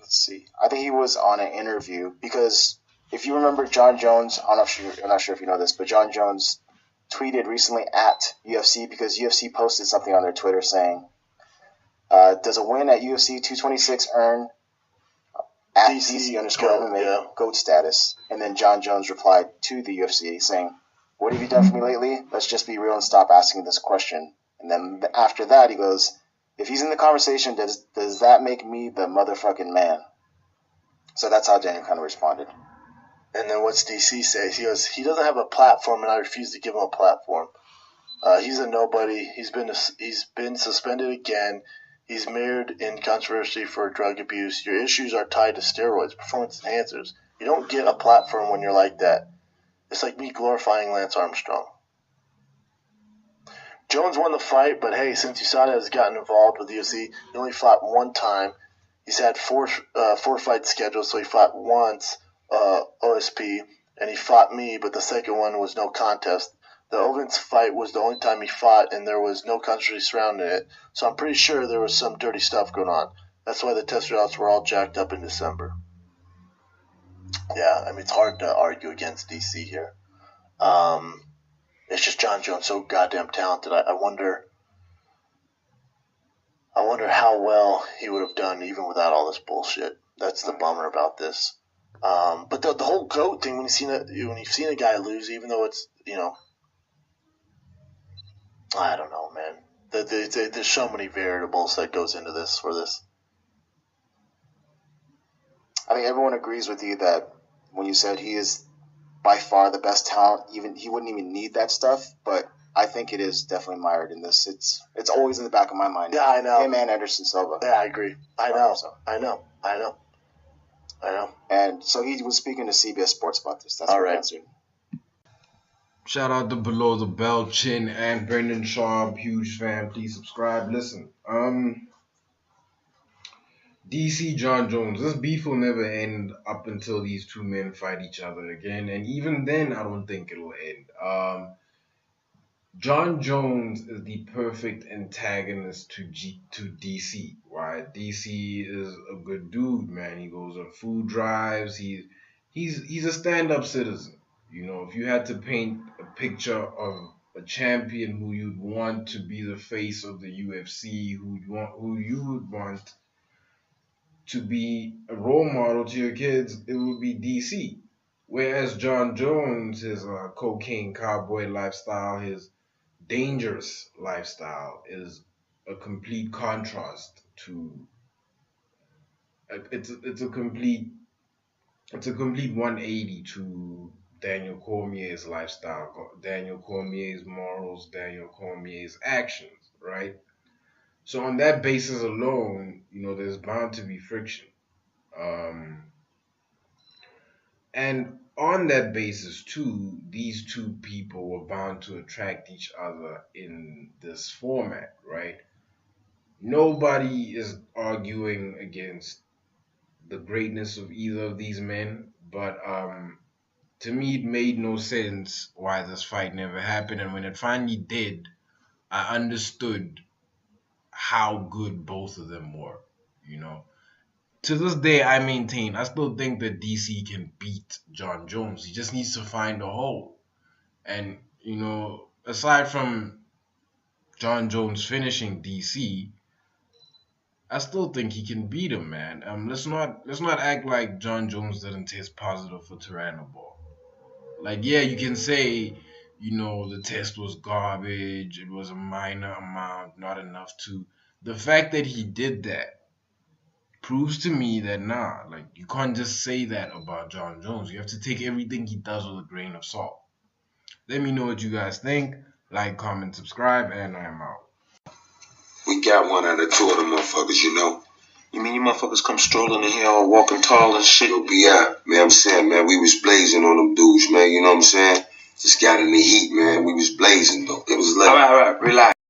let's see. I think he was on an interview because if you remember John Jones, I'm not sure if you know this, but John Jones tweeted recently at UFC because UFC posted something on their Twitter saying, does a win at UFC 226 earn at DC_MMA GOAT status? And then John Jones replied to the UFC saying, what have you done for me lately? Let's just be real and stop asking this question. And then after that, he goes, if he's in the conversation, does that make me the motherfucking man? So that's how Daniel kind of responded. And then what's DC say? He goes, he doesn't have a platform, and I refuse to give him a platform. He's a nobody. He's been suspended again. He's mirrored in controversy for drug abuse. Your issues are tied to steroids, performance enhancers. You don't get a platform when you're like that. It's like me glorifying Lance Armstrong. Jones won the fight, but hey, since USADA has gotten involved with the UFC, he only fought one time. He's had four fights scheduled, so he fought once, OSP, and he fought me, but the second one was no contest. The Owens fight was the only time he fought, and there was no controversy surrounding it. So I'm pretty sure there was some dirty stuff going on. That's why the test results were all jacked up in December. Yeah, I mean, it's hard to argue against DC here. It's just John Jones so goddamn talented. I wonder how well he would have done even without all this bullshit. That's the bummer about this. But the whole GOAT thing, when you've seen a guy lose, even though it's, I don't know, man. There's so many variables that goes into this for this. I think everyone agrees with you that when you said he is by far the best talent, even he wouldn't even need that stuff. But I think it is definitely mired in this. It's always in the back of my mind. Yeah, I know. Him and Anderson Silva. Yeah, I agree. I know. And so he was speaking to CBS Sports about this. That's all what right. he answered. Shout out to Below the Belt, Chin, and Brendan Schaub. Huge fan. Please subscribe. Listen, DC John Jones. This beef will never end up until these two men fight each other again. And even then, I don't think it'll end. John Jones is the perfect antagonist to DC. Right? DC is a good dude, man. He goes on food drives. He's a stand-up citizen. If you had to paint a picture of a champion who you'd want to be the face of the UFC, who you would want to be a role model to your kids, it would be DC. Whereas John Jones, his cocaine cowboy lifestyle, his dangerous lifestyle is a complete contrast to. It's a complete 180 to Daniel Cormier's lifestyle, Daniel Cormier's morals, Daniel Cormier's actions, right? So on that basis alone, there's bound to be friction. And on that basis too, these two people were bound to attract each other in this format, right? Nobody is arguing against the greatness of either of these men, but to me, it made no sense why this fight never happened. And when it finally did, I understood how good both of them were, To this day, I still think that DC can beat John Jones. He just needs to find a hole. And, aside from John Jones finishing DC, I still think he can beat him, man. Let's not act like John Jones didn't test positive for Tyranobol. Like, yeah, you can say, the test was garbage. It was a minor amount, not enough to. The fact that he did that proves to me that, you can't just say that about John Jones. You have to take everything he does with a grain of salt. Let me know what you guys think. Like, comment, subscribe, and I'm out. We got one out of two of them motherfuckers, You mean you motherfuckers come strolling in here all walking tall and shit? You'll be out. Man, I'm saying, man, we was blazing on them dudes, man. You know what I'm saying? Just got in the heat, man. We was blazing, though. It was like... All right, relax.